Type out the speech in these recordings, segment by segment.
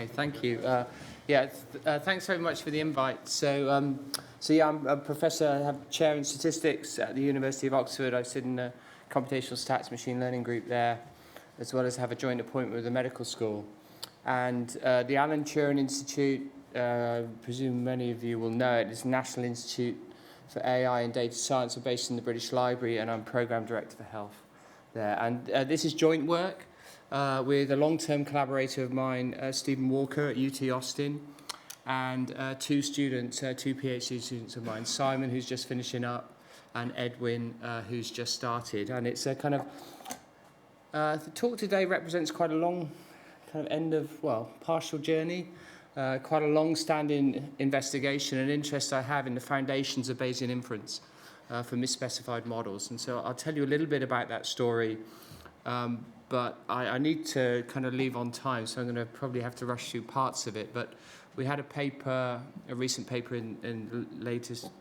Okay, thank you. Thanks very much for the invite. So yeah, I'm a professor. I have chair in statistics at the University of Oxford. I sit in the computational stats machine learning group there, as well as have a joint appointment with the medical school. And the Alan Turing Institute, I presume many of you will know it, is National Institute for AI and Data Science. We're based in the British Library, and I'm Programme Director for Health there. And this is joint work with a long-term collaborator of mine, Stephen Walker at UT Austin, and two PhD students of mine, Simon, who's just finishing up, and Edwin, who's just started. And it's a kind of, the talk today represents quite a long kind of end of, well, partial journey, quite a long-standing investigation and interest I have in the foundations of Bayesian inference for misspecified models. And so I'll tell you a little bit about that story, but I need to kind of leave on time, so I'm going to probably have to rush through parts of it. But we had a recent paper in the latest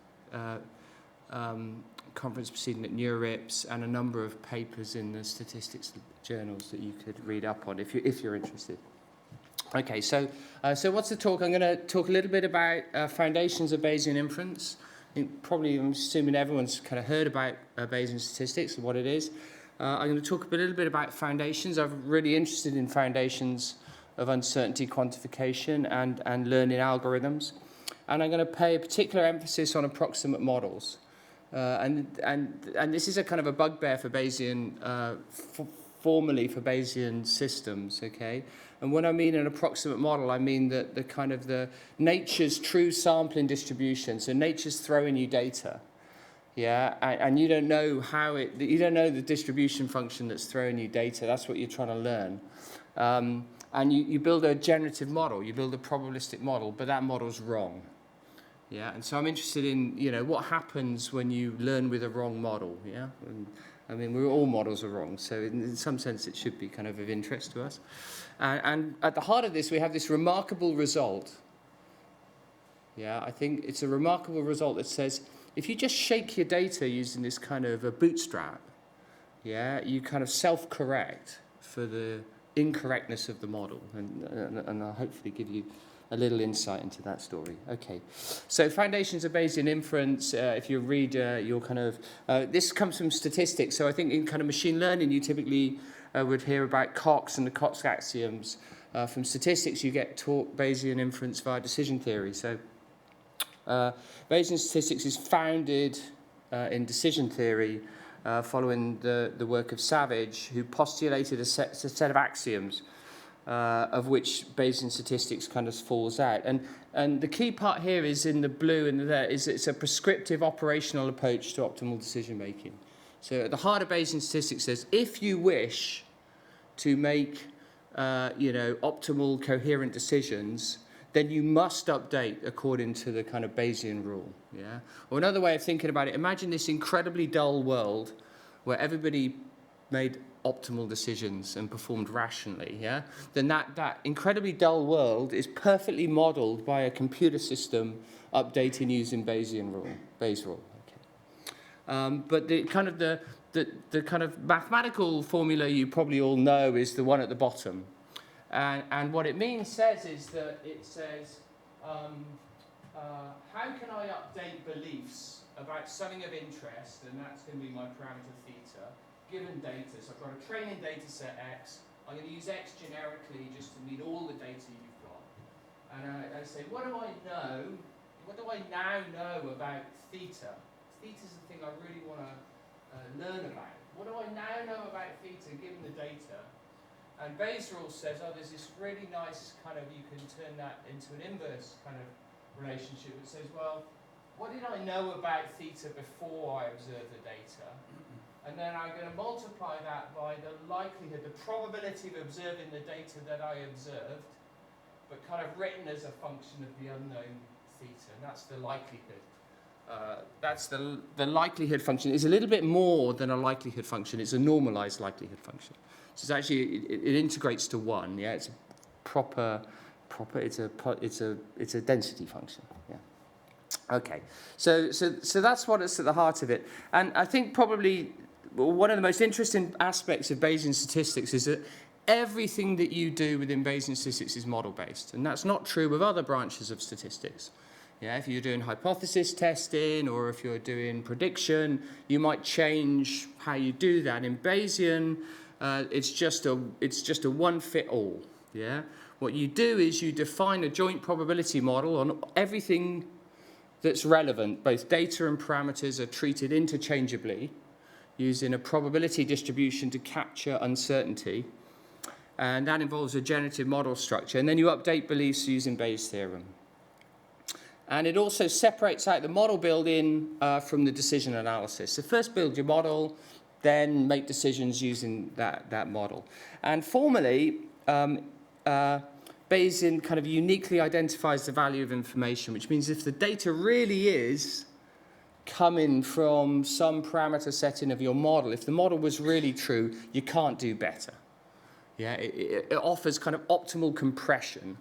conference proceeding at NeurIPS, and a number of papers in the statistics journals that you could read up on if you're interested. Okay, so what's the talk? I'm going to talk a little bit about foundations of Bayesian inference. I'm assuming everyone's kind of heard about Bayesian statistics and what it is. I'm going to talk a little bit about foundations. I'm really interested in foundations of uncertainty quantification and learning algorithms. And I'm going to pay a particular emphasis on approximate models. And this is a kind of a bugbear for Bayesian, formally for Bayesian systems, okay? And when I mean an approximate model, I mean that the kind of the nature's true sampling distribution. So nature's throwing you data. Yeah, and you don't know you don't know the distribution function that's throwing you data. That's what you're trying to learn. And you build a generative model, you build a probabilistic model, but that model's wrong. Yeah, and so I'm interested in, what happens when you learn with a wrong model, yeah? And, all models are wrong, so in some sense it should be kind of interest to us. And at the heart of this, we have this remarkable result. Yeah, I think it's a remarkable result that says, if you just shake your data using this kind of a bootstrap, yeah, you kind of self-correct for the incorrectness of the model, and I'll hopefully give you a little insight into that story. Okay, so foundations of Bayesian inference. If you read your kind of, this comes from statistics, so I think in kind of machine learning you typically would hear about Cox and the Cox axioms. From statistics you get taught Bayesian inference via decision theory. So Bayesian statistics is founded in decision theory following the work of Savage, who postulated a set of axioms of which Bayesian statistics kind of falls out. And the key part here is in the blue and there is it's a prescriptive operational approach to optimal decision making. So at the heart of Bayesian statistics says, if you wish to make optimal coherent decisions, then you must update according to the kind of Bayesian rule, yeah? Or another way of thinking about it, imagine this incredibly dull world where everybody made optimal decisions and performed rationally, yeah? Then that incredibly dull world is perfectly modeled by a computer system updating using Bayesian rule, Bayes rule, okay? But the kind of mathematical formula you probably all know is the one at the bottom. And what it says is that it says, how can I update beliefs about something of interest, and that's going to be my parameter theta, given data. So I've got a training data set X. I'm going to use X generically just to meet all the data you've got. And I say, what do I know? What do I now know about theta? Theta's the thing I really want to learn about. What do I now know about theta given the data? And Bayes' rule says, there's this really nice kind of, you can turn that into an inverse kind of relationship. It says, well, what did I know about theta before I observed the data? And then I'm going to multiply that by the likelihood, the probability of observing the data that I observed, but kind of written as a function of the unknown theta. And that's the likelihood. That's the likelihood function. It's a little bit more than a likelihood function. It's a normalized likelihood function. So it's actually, it integrates to one, yeah? It's a proper, it's a density function, yeah? Okay, so that's what is at the heart of it. And I think probably one of the most interesting aspects of Bayesian statistics is that everything that you do within Bayesian statistics is model-based, and that's not true with other branches of statistics. Yeah, if you're doing hypothesis testing or if you're doing prediction, you might change how you do that. In Bayesian, it's just a one-fit-all. Yeah, what you do is you define a joint probability model on everything that's relevant. Both data and parameters are treated interchangeably, using a probability distribution to capture uncertainty. And that involves a generative model structure. And then you update beliefs using Bayes' theorem. And it also separates out the model building from the decision analysis. So first build your model, then make decisions using that model. And formally, Bayesian kind of uniquely identifies the value of information, which means if the data really is coming from some parameter setting of your model, if the model was really true, you can't do better. Yeah, it offers kind of optimal compression.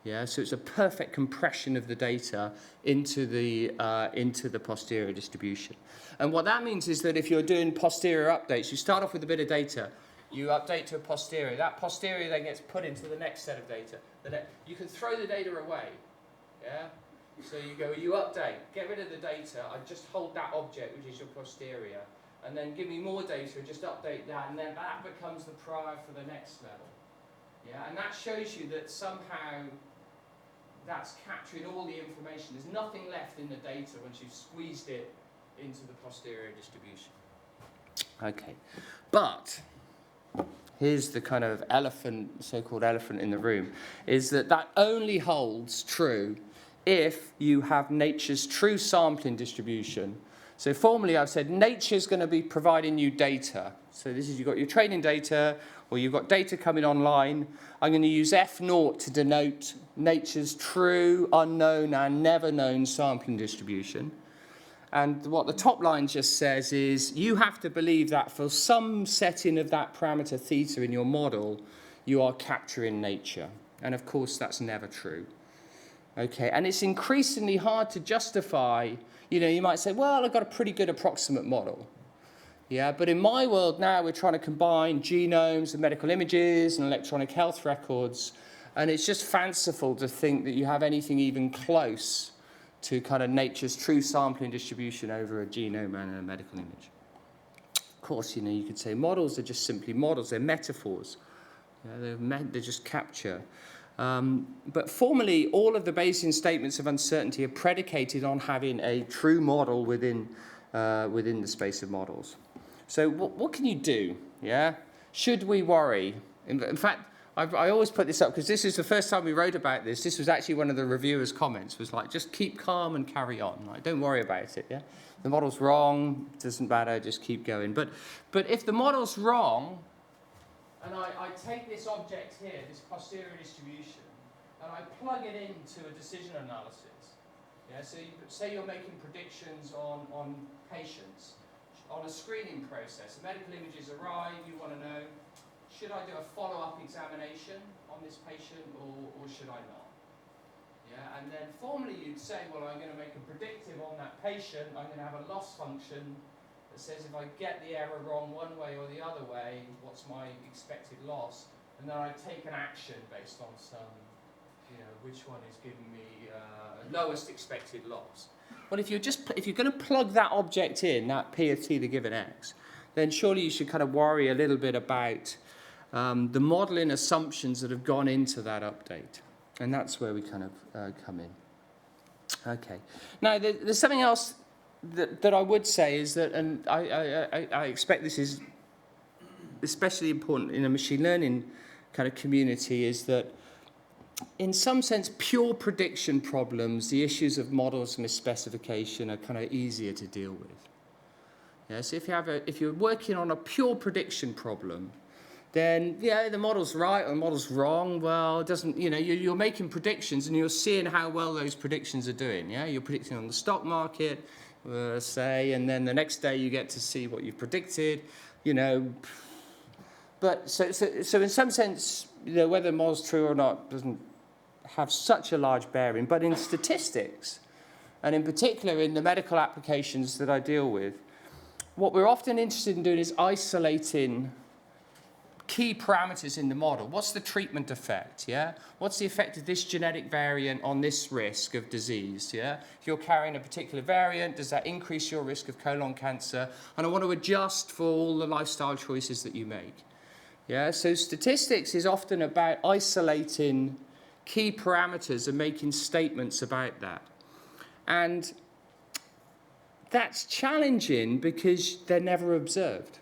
Yeah, so it's a perfect compression of the data into the posterior distribution. And what that means is that if you're doing posterior updates, you start off with a bit of data, you update to a posterior. That posterior then gets put into the next set of data. You can throw the data away. Yeah, so you update, get rid of the data. I just hold that object, which is your posterior, and then give me more data. Just update that, and then that becomes the prior for the next level. Yeah, and that shows you that somehow that's capturing all the information. There's nothing left in the data once you've squeezed it into the posterior distribution. Okay, but here's the kind of elephant, so-called elephant in the room, is that only holds true if you have nature's true sampling distribution. So formally, I've said nature's going to be providing you data. So this is, you've got your training data, or you've got data coming online. I'm going to use F0 to denote nature's true, unknown, and never known sampling distribution. And what the top line just says is you have to believe that for some setting of that parameter theta in your model, you are capturing nature. And of course, that's never true. Okay, and it's increasingly hard to justify. You know, you might say, well, I've got a pretty good approximate model. Yeah, but in my world now, we're trying to combine genomes and medical images and electronic health records, and it's just fanciful to think that you have anything even close to kind of nature's true sampling distribution over a genome and a medical image. Of course, you know, you could say models are just simply models, they're metaphors. Yeah, they're just capture. But formally, all of the Bayesian statements of uncertainty are predicated on having a true model within the space of models. So what can you do? Yeah, should we worry? In fact, I always put this up because this is the first time we wrote about this. This was actually one of the reviewers' comments, was like, just keep calm and carry on. Like, don't worry about it. Yeah, the model's wrong, it doesn't matter, just keep going. But if the model's wrong, and I take this object here, this posterior distribution, and I plug it into a decision analysis. Yeah, so say you're making predictions on patients, on a screening process. The medical images arrive, you want to know, should I do a follow-up examination on this patient or should I not? Yeah, and then formally you'd say, well, I'm going to make a predictive on that patient. I'm going to have a loss function that says if I get the error wrong one way or the other way, what's my expected loss? And then I take an action based on some, you know, which one is giving me lowest expected loss. Well, if you're going to plug that object in, that P of t, the given x, then surely you should kind of worry a little bit about the modeling assumptions that have gone into that update. And that's where we kind of come in. Okay. Now, there's something else that I would say is that, and I expect this is especially important in a machine learning kind of community, is that in some sense, pure prediction problems, the issues of models misspecification are kind of easier to deal with. Yeah, so if you're working on a pure prediction problem, then yeah, the model's right or the model's wrong. Well, it doesn't. You know, you're making predictions and you're seeing how well those predictions are doing. Yeah, you're predicting on the stock market, say, and then the next day you get to see what you've predicted. You know, but so in some sense, you know, whether the model's true or not doesn't have such a large bearing. But in statistics, and in particular in the medical applications that I deal with, what we're often interested in doing is isolating key parameters in the model. What's the treatment effect, yeah? What's the effect of this genetic variant on this risk of disease, yeah? If you're carrying a particular variant, does that increase your risk of colon cancer? And I want to adjust for all the lifestyle choices that you make. Yeah, so statistics is often about isolating key parameters and making statements about that. And that's challenging because they're never observed.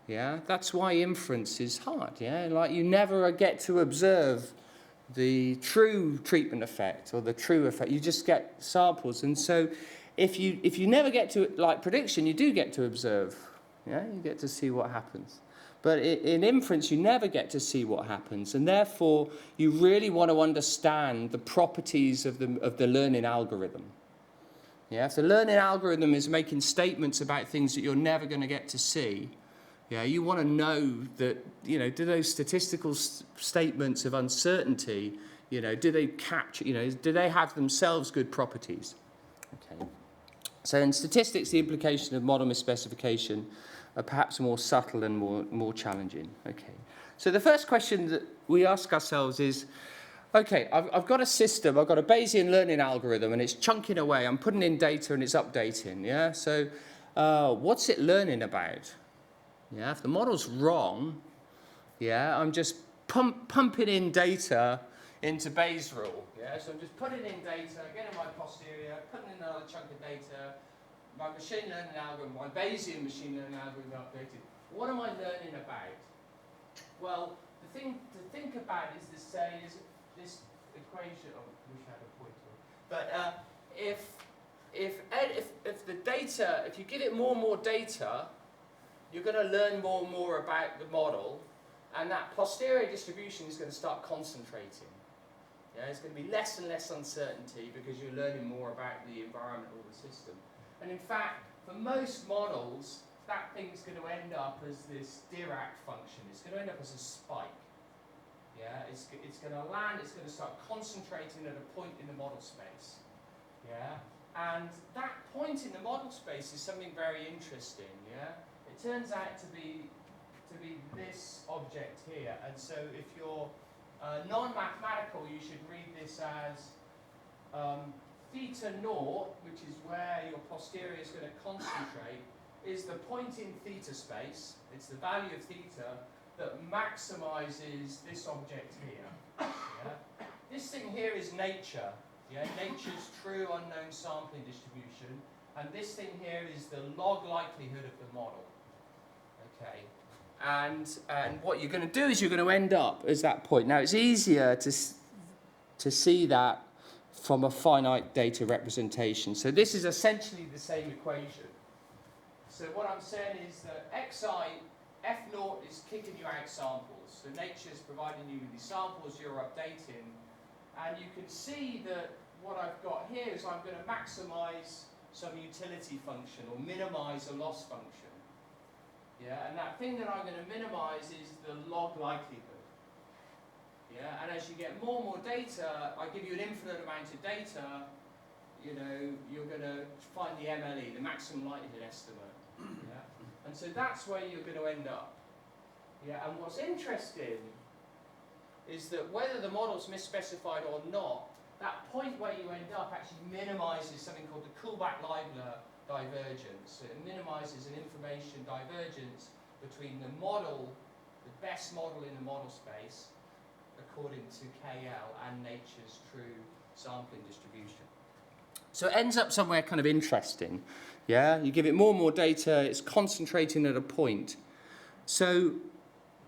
Yeah, that's why inference is hard. Yeah, like you never get to observe the true treatment effect or the true effect. You just get samples, and so if you never get to like prediction, you do get to observe. Yeah, you get to see what happens. But in inference, you never get to see what happens, and therefore you really want to understand the properties of the learning algorithm. Yeah, if the learning algorithm is making statements about things that you're never going to get to see, yeah, you want to know that, you know, do those statistical statements of uncertainty, you know, do they capture, you know, do they have themselves good properties? Okay. So in statistics, the implication of model misspecification are perhaps more subtle and more challenging. Okay. So the first question that we ask ourselves is, okay, I've got a system, I've got a Bayesian learning algorithm, and it's chunking away. I'm putting in data and it's updating, yeah? So what's it learning about? Yeah, if the model's wrong, yeah, I'm just pumping in data into Bayes' rule. Yeah, so I'm just putting in data, getting my posterior, putting in another chunk of data, my machine learning algorithm, my Bayesian machine learning algorithm updated. What am I learning about? Well, the thing to think about is to say, is this equation, oh, I wish I had a pointer. But if the data, if you give it more and more data, you're going to learn more and more about the model, and that posterior distribution is going to start concentrating. Yeah, there's going to be less and less uncertainty because you're learning more about the environment or the system. And in fact, for most models, that thing's going to end up as this Dirac function. It's going to end up as a spike. Yeah, it's going to land, it's going to start concentrating at a point in the model space. Yeah, and that point in the model space is something very interesting. Yeah. It turns out to be this object here, and so if you're non-mathematical, you should read this as theta naught, which is where your posterior is going to concentrate, is the point in theta space. It's the value of theta that maximizes this object here. Yeah? This thing here is nature. Yeah? Nature's true unknown sampling distribution, and this thing here is the log likelihood of the model. Okay, and what you're going to do is you're going to end up as that point. Now it's easier to see that from a finite data representation. So this is essentially the same equation. So what I'm saying is that xi, f naught is kicking you out samples. So nature's providing you with these samples, you're updating, and you can see that what I've got here is I'm going to maximize some utility function or minimize a loss function. Yeah, and that thing that I'm going to minimize is the log likelihood. Yeah, and as you get more and more data, I give you an infinite amount of data, you know, you're going to find the MLE, the maximum likelihood estimate. Yeah, and so that's where you're going to end up. Yeah, and what's interesting is that whether the model's misspecified or not, that point where you end up actually minimizes something called the Kullback-Leibler divergence. So it minimizes an information divergence between the model, the best model in the model space, according to KL, and nature's true sampling distribution. So it ends up somewhere kind of interesting. Yeah, you give it more and more data, it's concentrating at a point. So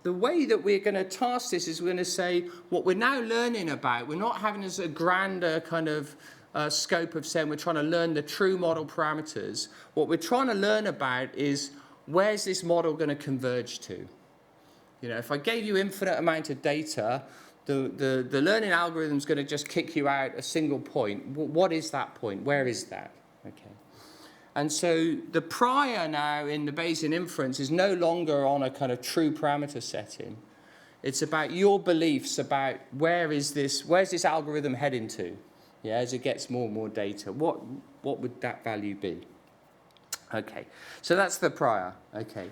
the way that we're going to task this is we're going to say what we're now learning about, we're not having as a grander kind of scope of saying we're trying to learn the true model parameters. What we're trying to learn about is where's this model going to converge to? You know, if I gave you infinite amount of data, the learning algorithm is going to just kick you out a single point. What is that point? Where is that? Okay. And so the prior now in the Bayesian inference is no longer on a kind of true parameter setting. It's about your beliefs about where's this algorithm heading to? Yeah, as it gets more and more data, what would that value be? Okay, so that's the prior. Okay,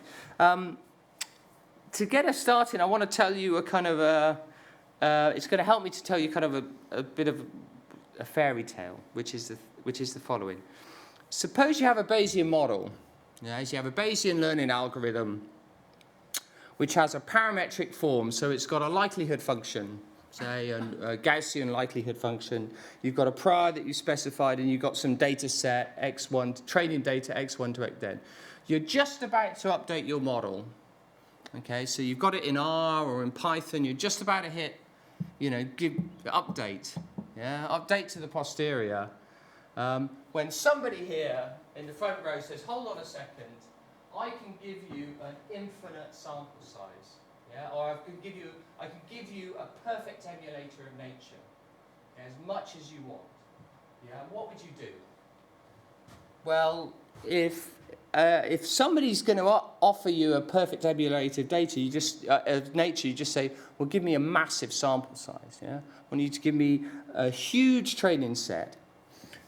to get us started, I want to tell you a kind of it's going to help me to tell you kind of a bit of a fairy tale, which is the following. Suppose you have a Bayesian model. Yeah, so you have a Bayesian learning algorithm which has a parametric form, so it's got a likelihood function, say a Gaussian likelihood function. You've got a prior that you specified, and you've got some data set x1, training data x1 to xn. You're just about to update your model. Okay, so you've got it in R or in Python. You're just about to hit, give update. Yeah, update to the posterior. When somebody here in the front row says, "Hold on a second, I can give you an infinite sample size, yeah, or I can give you a perfect emulator of nature, yeah, as much as you want." Yeah, what would you do? Well, if somebody's going to offer you a perfect emulator of data, of nature, you just say, "Well, give me a massive sample size. Yeah, I want you to give me a huge training set."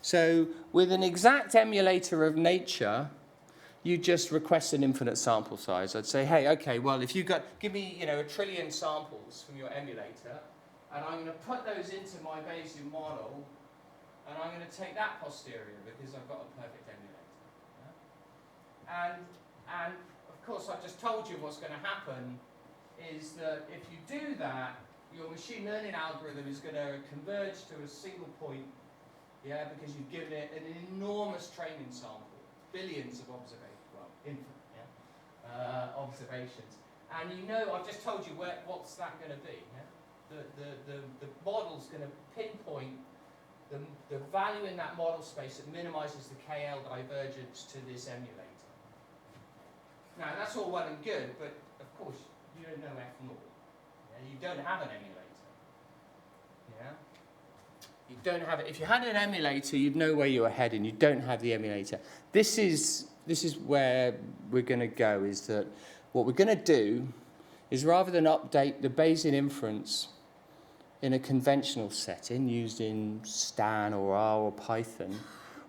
So, with an exact emulator of nature, you just request an infinite sample size. I'd say, "Hey, okay, well, if give me, 1 trillion samples from your emulator, and I'm going to put those into my Bayesian model, and I'm going to take that posterior because I've got a perfect emulator." And of course, I've just told you what's going to happen is that if you do that, your machine learning algorithm is going to converge to a single point, yeah, because you've given it an enormous training sample, billions of observations. And I've just told you what's that going to be. Yeah? The model's going to pinpoint the value in that model space that minimizes the KL divergence to this emulator. Now, that's all well and good, but of course, you don't know F0. Yeah? You don't have an emulator. Yeah? You don't have it. If you had an emulator, you'd know where you were heading. You don't have the emulator. This is where we're going to go, is that what we're going to do is, rather than update the Bayesian inference in a conventional setting used in Stan or R or Python,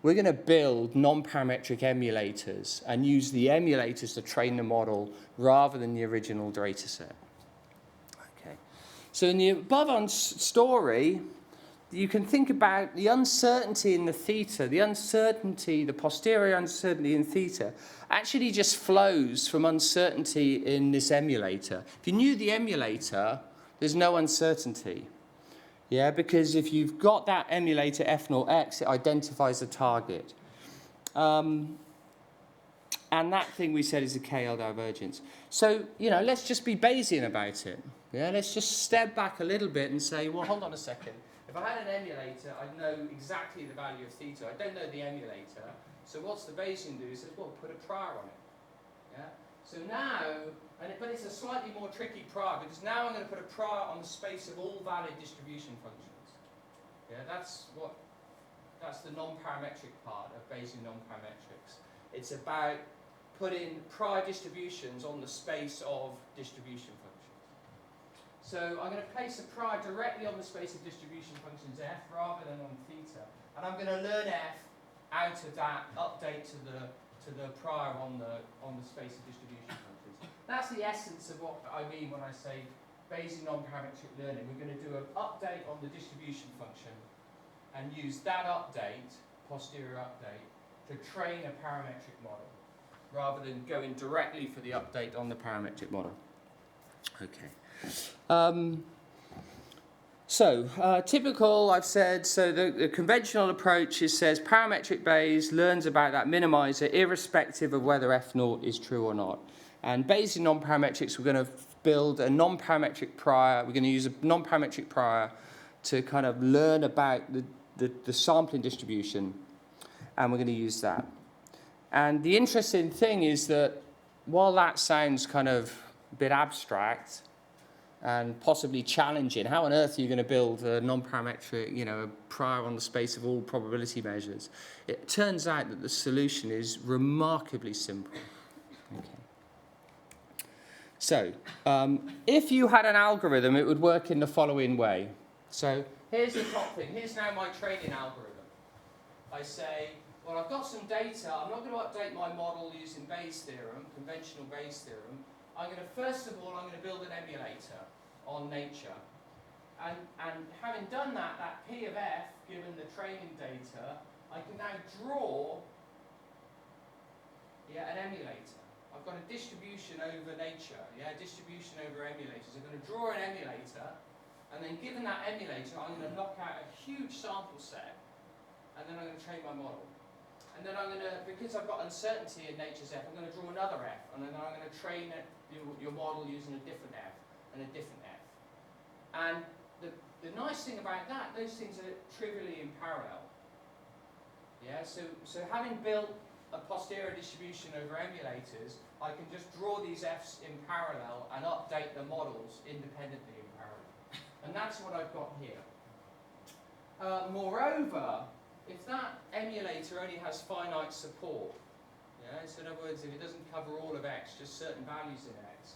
we're going to build non-parametric emulators and use the emulators to train the model rather than the original data set. Okay. So in the above story, you can think about the uncertainty in the theta, the posterior uncertainty in theta, actually just flows from uncertainty in this emulator. If you knew the emulator, there's no uncertainty. Yeah, because if you've got that emulator F0x, it identifies the target. And that thing we said is a KL divergence. So, let's just be Bayesian about it. Yeah, let's just step back a little bit and say, well, hold on a second. If I had an emulator, I'd know exactly the value of theta. I don't know the emulator. So what's the Bayesian do? It says, well, put a prior on it. Yeah? So now, but it's a slightly more tricky prior, because now I'm going to put a prior on the space of all valid distribution functions. Yeah, that's the non-parametric part of Bayesian non-parametrics. It's about putting prior distributions on the space of distribution functions. So I'm going to place a prior directly on the space of distribution functions f rather than on theta, and I'm going to learn f out of that update to the prior on the space of distribution functions. That's the essence of what I mean when I say Bayesian non-parametric learning. We're going to do an update on the distribution function and use that update, posterior update, to train a parametric model, rather than going directly for the update on the parametric model. Okay. Typical, I've said, so the conventional approach says parametric Bayes learns about that minimizer irrespective of whether F0 is true or not. And Bayesian non-parametrics, we're going to build a non-parametric prior. We're going to use a non-parametric prior to kind of learn about the sampling distribution, and we're going to use that. And the interesting thing is that while that sounds kind of a bit abstract and possibly challenging, how on earth are you going to build a non-parametric, a prior on the space of all probability measures? It turns out that the solution is remarkably simple. Okay. So, if you had an algorithm, it would work in the following way. So, here's the top thing. Here's now my training algorithm. I say, well, I've got some data. I'm not going to update my model using Bayes' theorem, conventional Bayes' theorem. first of all, I'm going to build an emulator on nature. And having done that, that P of F, given the training data, I can now draw an emulator. I've got a distribution over nature, distribution over emulators. I'm going to draw an emulator, and then given that emulator, I'm going to knock out a huge sample set, and then I'm going to train my model. And then I'm going to, because I've got uncertainty in nature's F, I'm going to draw another F, and then I'm going to train your model using a different F and a different F. And the nice thing about that, those things are trivially in parallel. So having built a posterior distribution over emulators, I can just draw these Fs in parallel and update the models independently in parallel. And that's what I've got here. Moreover, if that emulator only has finite support, so in other words, if it doesn't cover all of X, just certain values in X,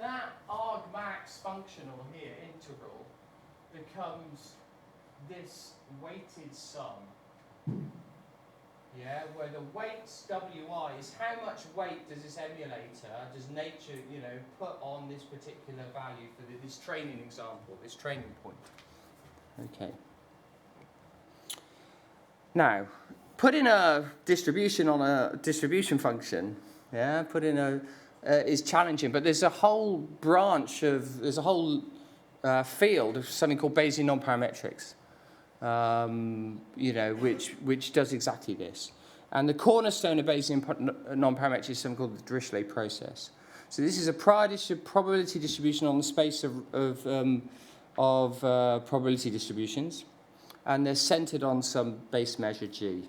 that argmax functional here, integral, becomes this weighted sum. Where the weights Wi is how much weight does this emulator, does nature, put on this particular value for this training example, this training point. Okay. Now, putting a distribution on a distribution function, is challenging, but there's a whole branch of, there's a whole field of something called Bayesian nonparametrics. Which does exactly this. And the cornerstone of Bayesian nonparametric is something called the Dirichlet process. So this is a probability distribution on the space of probability distributions, and they're centered on some base measure G.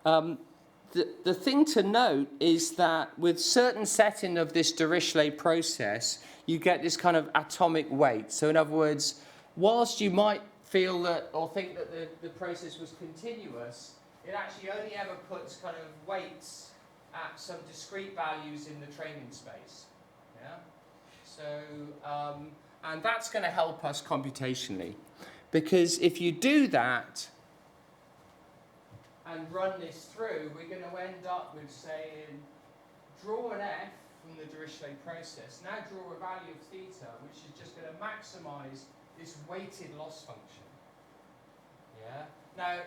The thing to note is that with certain setting of this Dirichlet process, you get this kind of atomic weight. So in other words, whilst you might feel that or think that the process was continuous, it actually only ever puts kind of weights at some discrete values in the training space. And that's going to help us computationally, because if you do that and run this through, we're going to end up with saying, draw an F from the Dirichlet process, now draw a value of theta, which is just going to maximize this weighted loss function. Now,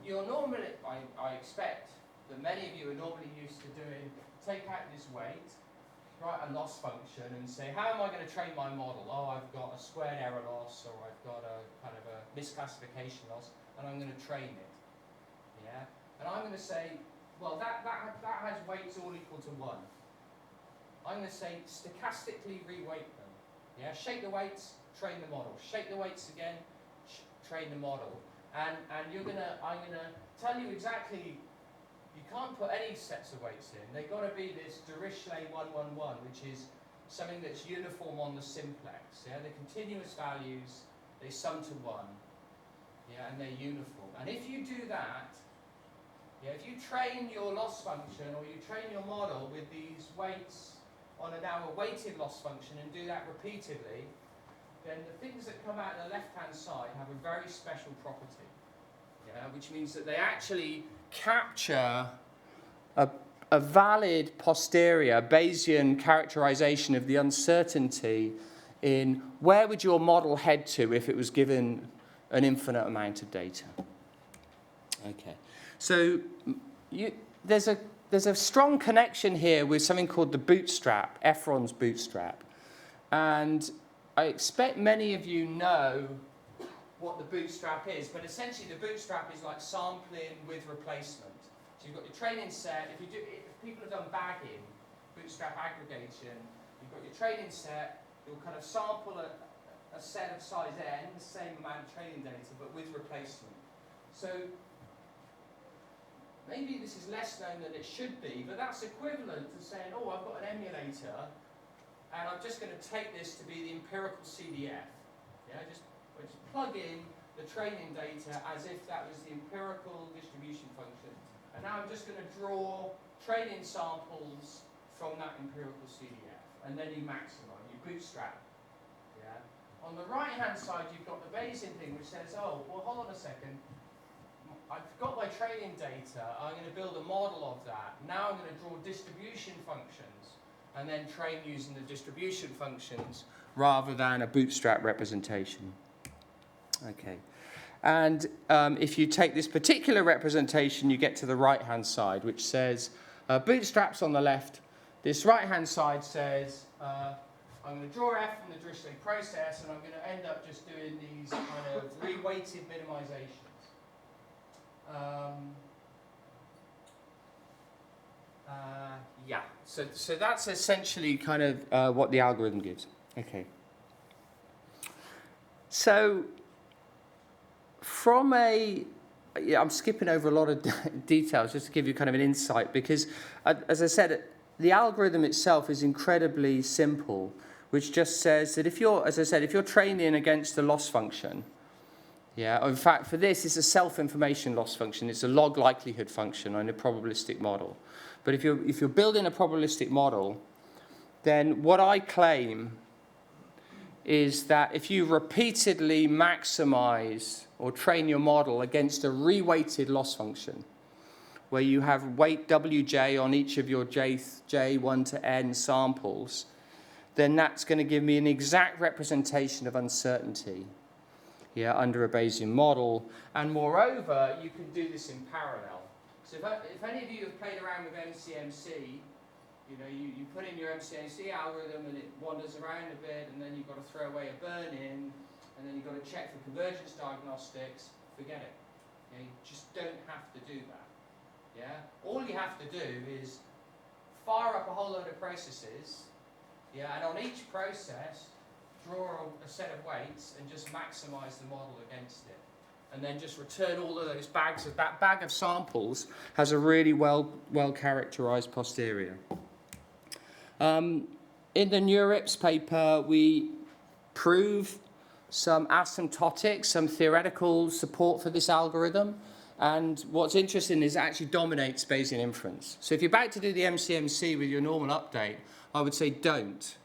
you're normally, I expect that many of you are normally used to doing, take out this weight, write a loss function, and say, how am I going to train my model? Oh, I've got a squared error loss, or I've got a kind of a misclassification loss, and I'm going to train it. And I'm going to say, well, that has weights all equal to 1. I'm going to say, stochastically reweight them. Shake the weights, train the model. Shake the weights again, train the model. And I'm going to tell you exactly, you can't put any sets of weights in. They've got to be this Dirichlet 111, which is something that's uniform on the simplex. They're continuous values, they sum to 1, and they're uniform. And if you do that, if you train your loss function or you train your model with these weights on a weighted loss function and do that repeatedly, then the things that come out the left-hand side have a very special property, which means that they actually capture a valid posterior Bayesian characterization of the uncertainty in where would your model head to if it was given an infinite amount of data. Okay, so there's a strong connection here with something called the bootstrap, Efron's bootstrap, and I expect many of you know what the bootstrap is, but essentially the bootstrap is like sampling with replacement. So you've got your training set. If people have done bagging, bootstrap aggregation, you've got your training set. You'll kind of sample a set of size n, the same amount of training data, but with replacement. So maybe this is less known than it should be, but that's equivalent to saying, oh, I've got an emulator, and I'm just going to take this to be the empirical CDF. Just plug in the training data as if that was the empirical distribution function. And now I'm just going to draw training samples from that empirical CDF. And then you maximize, you bootstrap. On the right-hand side, you've got the Bayesian thing, which says, oh, well, hold on a second. I've got my training data. I'm going to build a model of that. Now I'm going to draw distribution functions. and then train using the distribution functions rather than a bootstrap representation. Okay. And if you take this particular representation, you get to the right-hand side, which says bootstraps on the left. This right-hand side says I'm going to draw f from the Dirichlet process, and I'm going to end up just doing these kind of reweighted minimizations. Yeah, so that's essentially kind of what the algorithm gives. Okay. So from I'm skipping over a lot of details just to give you kind of an insight, because as I said, the algorithm itself is incredibly simple, which just says that if you're, as I said, if you're training against a loss function, yeah, in fact, for this, it's a self-information loss function. It's a log likelihood function on a probabilistic model. But if you're building a probabilistic model, then what I claim is that if you repeatedly maximize or train your model against a reweighted loss function, where you have weight wj on each of your j1 to n samples, then that's going to give me an exact representation of uncertainty, yeah, under a Bayesian model. And moreover, you can do this in parallel. So if any of you have played around with MCMC, you know, you put in your MCMC algorithm and it wanders around a bit, and then you've got to throw away a burn-in, and then you've got to check for convergence diagnostics, forget it. Okay? You just don't have to do that. Yeah? All you have to do is fire up a whole load of processes, yeah, and on each process, draw a set of weights and just maximize the model against it. And then just return all of those bags of, that bag of samples has a really well characterized posterior. In the NeurIPS paper, we prove some asymptotic, some theoretical support for this algorithm. And what's interesting is it actually dominates Bayesian inference. So if you're about to do the MCMC with your normal update, I would say don't.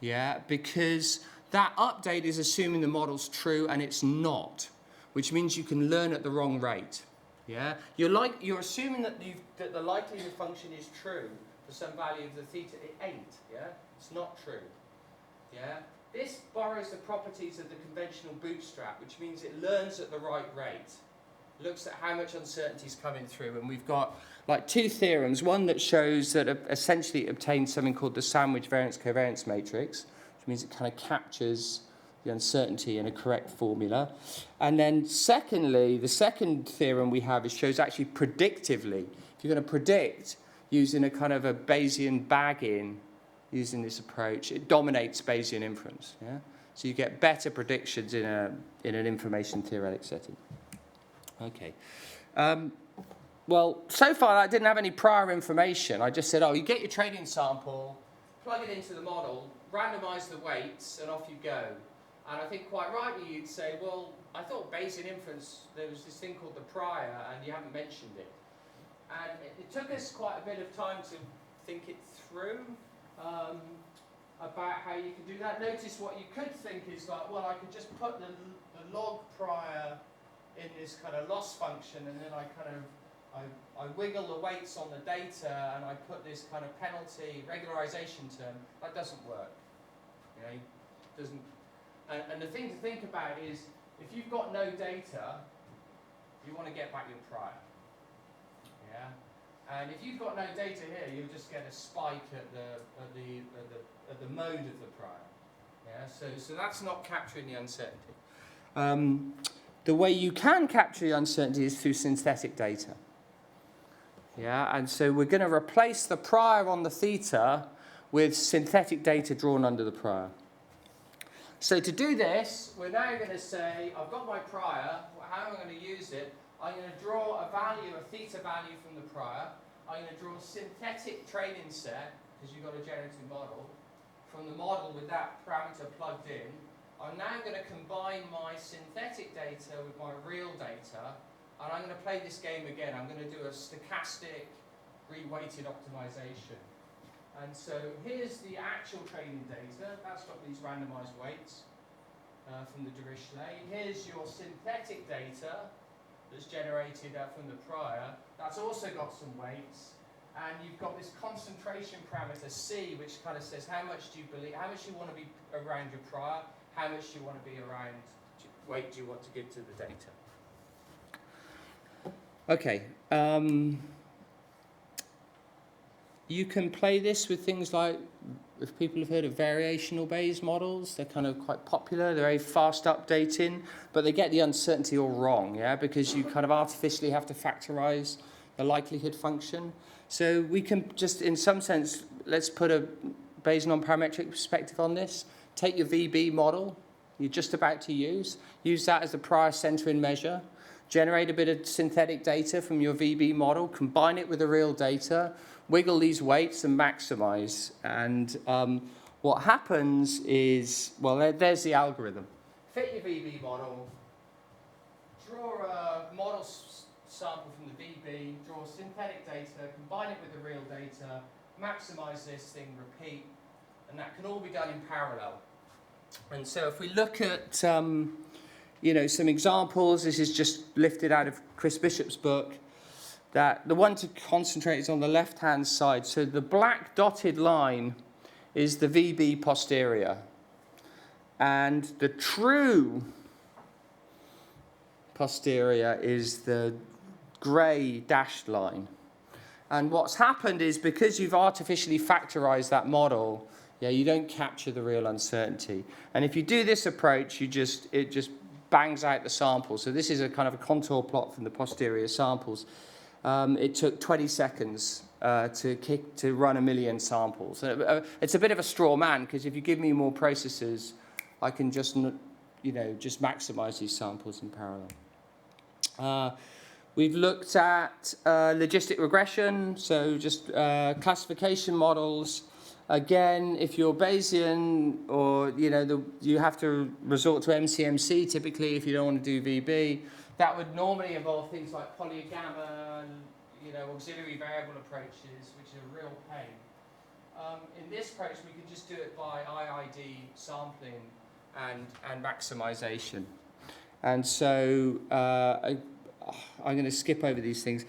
Yeah, because that update is assuming the model's true and it's not, which means you can learn at the wrong rate. Yeah, you're assuming that the likelihood function is true for some value of the theta. It ain't. Yeah, it's not true. Yeah, this borrows the properties of the conventional bootstrap, which means it learns at the right rate. Looks at how much uncertainty is coming through, and we've got like two theorems. One that shows that essentially it obtains something called the sandwich variance covariance matrix, which means it kind of captures the uncertainty in a correct formula. And then secondly, the second theorem we have is shows actually predictively. If you're going to predict using a kind of a Bayesian bag-in, using this approach, it dominates Bayesian inference. Yeah? So you get better predictions in an information theoretic setting. Okay. Well, so far I didn't have any prior information. I just said, oh, you get your training sample, plug it into the model, randomize the weights, and off you go. And I think quite rightly you'd say, well, I thought Bayesian inference, there was this thing called the prior, and you haven't mentioned it. And it took us quite a bit of time to think it through about how you could do that. Notice what you could think is like, well, I could just put the log prior in this kind of loss function, and then I wiggle the weights on the data, and I put this kind of penalty regularization term. That doesn't work. Okay? Doesn't. And the thing to think about is, if you've got no data, you want to get back your prior. Yeah. And if you've got no data here, you'll just get a spike at the mode of the prior. Yeah. So that's not capturing the uncertainty. The way you can capture the uncertainty is through synthetic data. Yeah, and so we're going to replace the prior on the theta with synthetic data drawn under the prior. So to do this, we're now going to say, I've got my prior, how am I going to use it? I'm going to draw a value, a theta value from the prior. I'm going to draw a synthetic training set, because you've got a generative model, from the model with that parameter plugged in. I'm now going to combine my synthetic data with my real data, and I'm going to play this game again. I'm going to do a stochastic reweighted optimization. And so here's the actual training data. That's got these randomized weights from the Dirichlet. Here's your synthetic data that's generated from the prior. That's also got some weights. and you've got this concentration parameter C, which kind of says how much do you believe, how much you want to be around your prior, how much do you want to be around weight do you want to give to the data. Okay, you can play this with things like, if people have heard of variational Bayes models, they're kind of quite popular, they're very fast updating, but they get the uncertainty all wrong, yeah, because you kind of artificially have to factorize the likelihood function. So we can just, in some sense, let's put a Bayes nonparametric perspective on this. Take your VB model you're just about to use that as the prior centering measure, generate a bit of synthetic data from your VB model, combine it with the real data, wiggle these weights and maximize. And what happens is, well, there's the algorithm. Fit your VB model, draw a model sample from the VB, draw synthetic data, combine it with the real data, maximize this thing, repeat, and that can all be done in parallel. And so if we look at some examples, this is just lifted out of Chris Bishop's book, that the one to concentrate is on the left-hand side. So the black dotted line is the VB posterior. And the true posterior is the grey dashed line. And what's happened is, because you've artificially factorized that model, you don't capture the real uncertainty. And if you do this approach, it just bangs out the samples. So this is a kind of a contour plot from the posterior samples. It took 20 seconds to run 1 million samples. It's a bit of a straw man, because if you give me more processes, I can just maximize these samples in parallel. We've looked at logistic regression, so just classification models. Again, if you're Bayesian, or you have to resort to MCMC typically if you don't want to do VB. That would normally involve things like polygamma, auxiliary variable approaches, which are a real pain. In this approach, we can just do it by IID sampling and maximization. And so I'm going to skip over these things.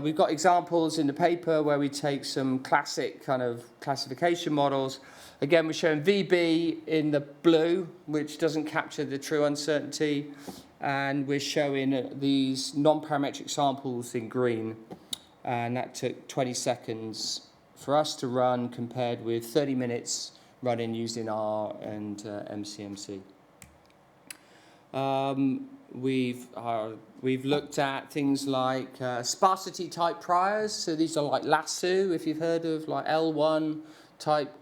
We've got examples in the paper where we take some classic kind of classification models. Again, we're showing VB in the blue, which doesn't capture the true uncertainty. And we're showing these non-parametric samples in green. And that took 20 seconds for us to run, compared with 30 minutes running using R and MCMC. We've looked at things like sparsity type priors. So these are like lasso, if you've heard of like L1 type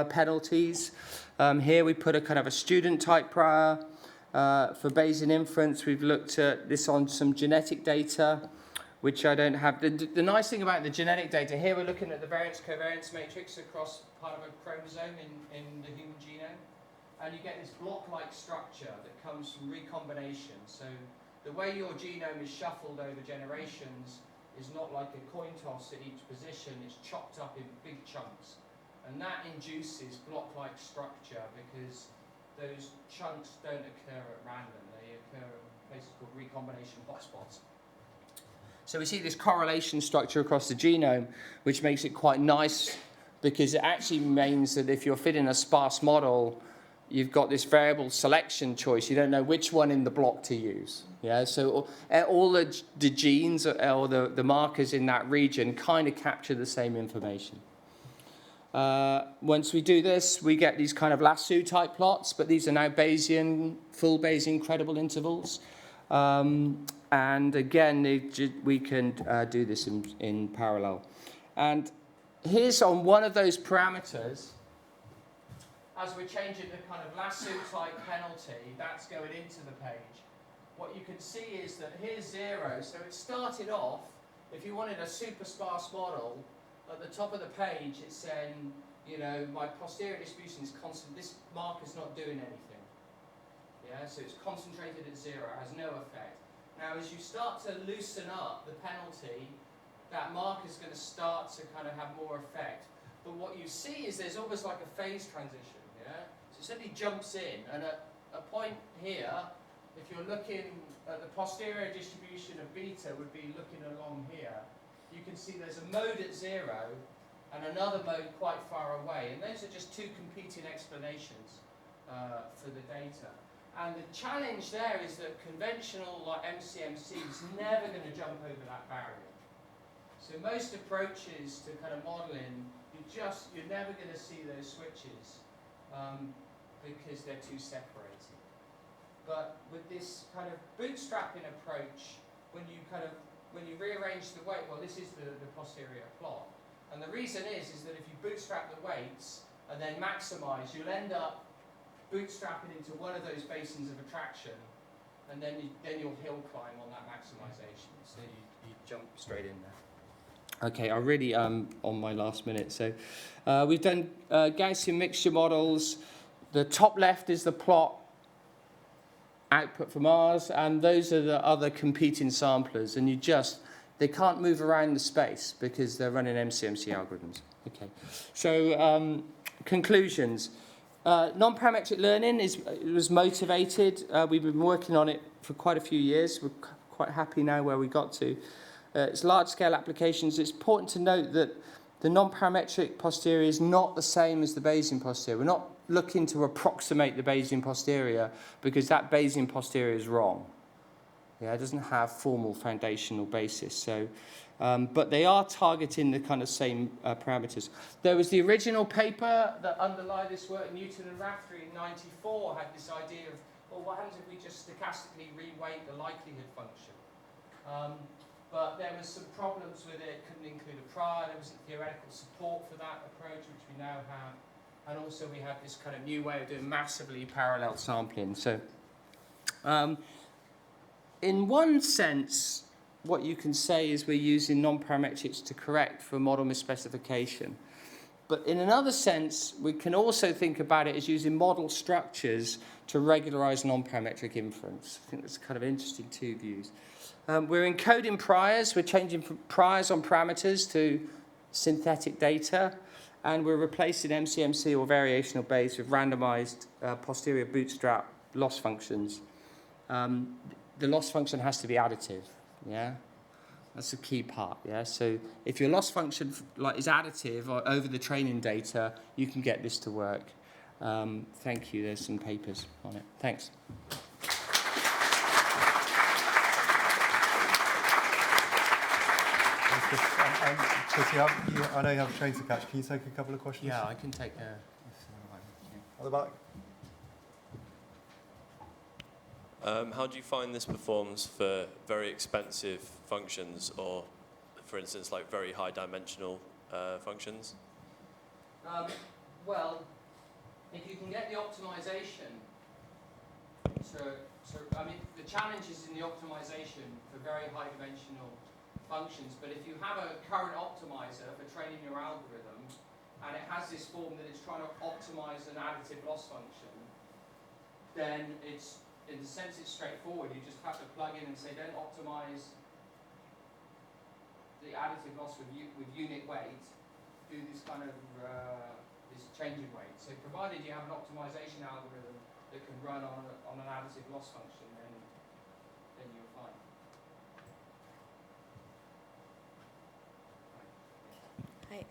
penalties. Here we put a kind of a student type prior. For Bayesian inference, we've looked at this on some genetic data, which I don't have. The nice thing about the genetic data, here we're looking at the variance-covariance matrix across part of a chromosome in the human genome. And you get this block-like structure that comes from recombination. So the way your genome is shuffled over generations is not like a coin toss at each position. It's chopped up in big chunks. And that induces block-like structure, because those chunks don't occur at random. They occur in places called recombination hotspots. So we see this correlation structure across the genome, which makes it quite nice, because it actually means that if you're fitting a sparse model, you've got this variable selection choice. You don't know which one in the block to use. Yeah, so all the genes or the markers in that region kind of capture the same information. Once we do this, we get these kind of lasso type plots, but these are now Bayesian, full Bayesian credible intervals. And again, we can do this in parallel. And here's on one of those parameters, as we're changing the kind of lasso type penalty, that's going into the page. What you can see is that here's 0. So it started off, if you wanted a super sparse model, at the top of the page it's saying, my posterior distribution is constant. This marker's not doing anything. Yeah, so it's concentrated at 0, it has no effect. Now, as you start to loosen up the penalty, that marker's going to start to kind of have more effect. But what you see is there's almost like a phase transition. Yeah? So it suddenly jumps in, and at a point here, if you're looking at the posterior distribution of beta, would be looking along here. you can see there's a mode at 0 and another mode quite far away. And those are just two competing explanations for the data. And the challenge there is that conventional, like MCMC, is never going to jump over that barrier. So most approaches to kind of modeling, you're never going to see those switches because they're too separated. But with this kind of bootstrapping approach, when you rearrange the weight, well, this is the posterior plot. And the reason is that if you bootstrap the weights and then maximize, you'll end up bootstrapping into one of those basins of attraction, and then you'll hill climb on that maximization. So you jump straight in there. Okay, I'm really on my last minute. So we've done Gaussian mixture models. The top left is the plot output from ours, and those are the other competing samplers, and they can't move around the space because they're running MCMC algorithms. Okay, so conclusions. Non-parametric learning was motivated. We've been working on it for quite a few years. We're quite happy now where we got to. It's large-scale applications. It's important to note that the non-parametric posterior is not the same as the Bayesian posterior. We're not looking to approximate the Bayesian posterior because that Bayesian posterior is wrong. Yeah, it doesn't have formal foundational basis. So, but they are targeting the kind of same parameters. There was the original paper that underlied this work, Newton and Raftery in '94 had this idea of, well, what happens if we just stochastically reweight the likelihood function? But there was some problems with it, couldn't include a prior, there wasn't theoretical support for that approach, which we now have. And also we have this kind of new way of doing massively parallel sampling. So in one sense, what you can say is we're using non-parametrics to correct for model misspecification. But in another sense, we can also think about it as using model structures to regularize non-parametric inference. I think that's kind of interesting two views. We're encoding priors. We're changing from priors on parameters to synthetic data. And we're replacing MCMC or variational Bayes with randomized posterior bootstrap loss functions. The loss function has to be additive. Yeah, that's a key part. Yeah, so if your loss function is additive or over the training data, you can get this to work. Thank you. There's some papers on it. Thanks. Chris, I know you have a train to catch. Can you take a couple of questions? Yeah, I can take a... At the back. How do you find this performs for very expensive functions or, for instance, like very high dimensional functions? Well, if you can get the optimization, I mean, the challenge is in the optimization for very high dimensional functions, but if you have a current optimizer for training your algorithm, and it has this form that it's trying to optimize an additive loss function, then it's, in the sense it's straightforward. You just have to plug in and say, don't optimize the additive loss with unit weight, do this kind of this changing weight. So provided you have an optimization algorithm that can run on an additive loss function, then you're fine. Hi.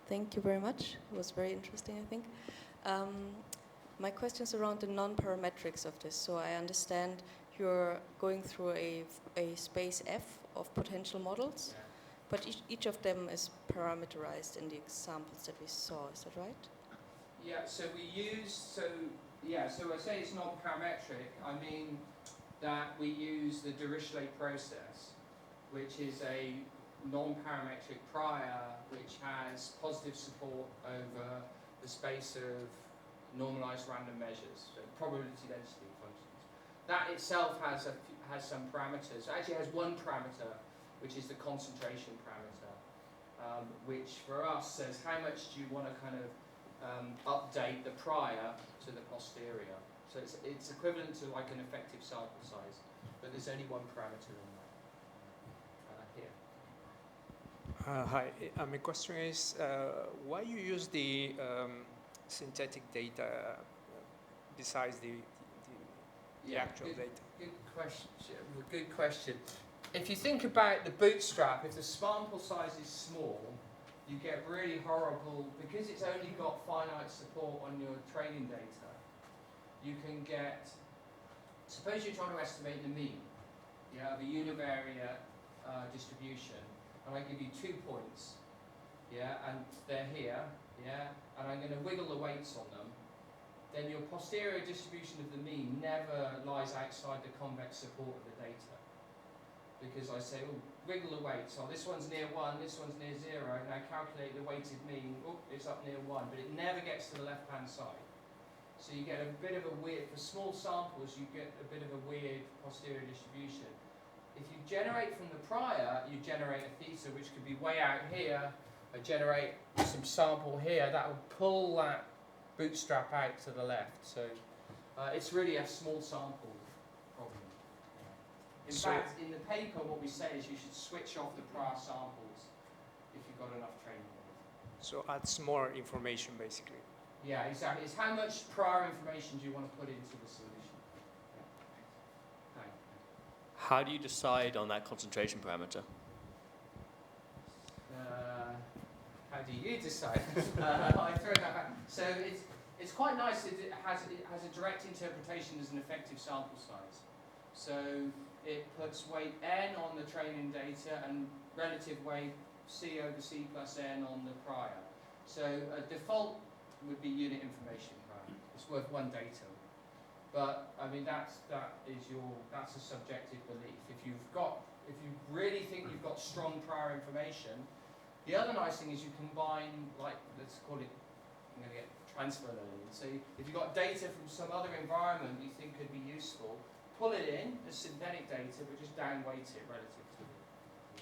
Thank you very much. It was very interesting, I think. My question is around the non-parametrics of this. So I understand you're going through a space F of potential models, yeah. But each of them is parameterized in the examples that we saw. Is that right? Yeah. So we use so I say it's non-parametric. I mean that we use the Dirichlet process, which is a non-parametric prior which has positive support over the space of normalized random measures, so probability density functions. That itself has some parameters. It actually has one parameter, which is the concentration parameter, which for us says how much do you want to kind of update the prior to the posterior. So it's equivalent to like an effective sample size, but there's only one parameter in that. Here. Hi, my question is why you use the synthetic data besides the actual data? Good question. Good question. if you think about the bootstrap, if the sample size is small, you get really horrible, because it's only got finite support on your training data, you can get, suppose you're trying to estimate the mean, of a univariate distribution, and I give you 2 points, and they're here, and I'm going to wiggle the weights on them, then your posterior distribution of the mean never lies outside the convex support of the data. Because I say, oh, wiggle the weights. So this one's near 1, this one's near 0. Now calculate the weighted mean. Oh, it's up near 1, but it never gets to the left-hand side. So you get a bit of a weird, for small samples, you get a bit of a weird posterior distribution. If you generate from the prior, you generate a theta, which could be way out here. I generate some sample here. That will pull that bootstrap out to the left. So it's really a small sample problem. In fact, in the paper, what we say is you should switch off the prior samples if you've got enough training. So adds more information, basically. Yeah, exactly. It's how much prior information do you want to put into the solution. Yeah. Hi. How do you decide on that concentration parameter? How do you decide? I throw that back. So it's quite nice. It has a direct interpretation as an effective sample size. So it puts weight n on the training data and relative weight C over C plus n on the prior. So a default would be unit information, right? It's worth 1 datum. But I mean that's a subjective belief. If you really think you've got strong prior information, the other nice thing is you combine, like, let's call it, I'm going to get transfer learning. So if you've got data from some other environment you think could be useful, pull it in as synthetic data, but just downweight it relative to it.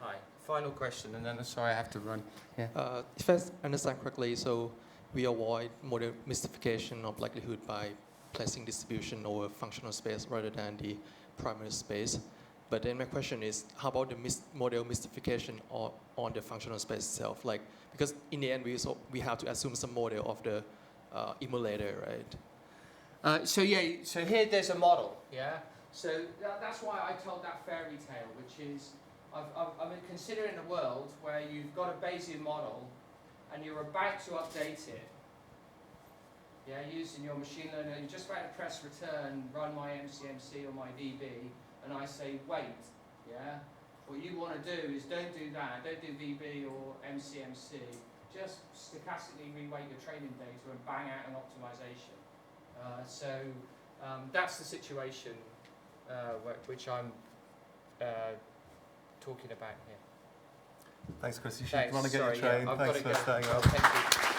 Hi. Final question, and then sorry I have to run. Yeah. If I understand correctly, so we avoid model mystification of likelihood by placing distribution over functional space rather than the primary space. But then my question is, how about the model mystification on the functional space itself? Like, because in the end we have to assume some model of the emulator, right? So here there's a model, So that's why I told that fairy tale, which is I'm considering a world where you've got a Bayesian model and you're about to update it, using your machine learning, and you're just about to press return, run my MCMC or my VB, and I say wait, What you want to do is don't do that, don't do VB or MCMC, just stochastically reweight your training data and bang out an optimization. That's the situation which I'm talking about here. Thanks, Chris. You should run and get your train. I've Thanks got to for go. staying up. Thank you.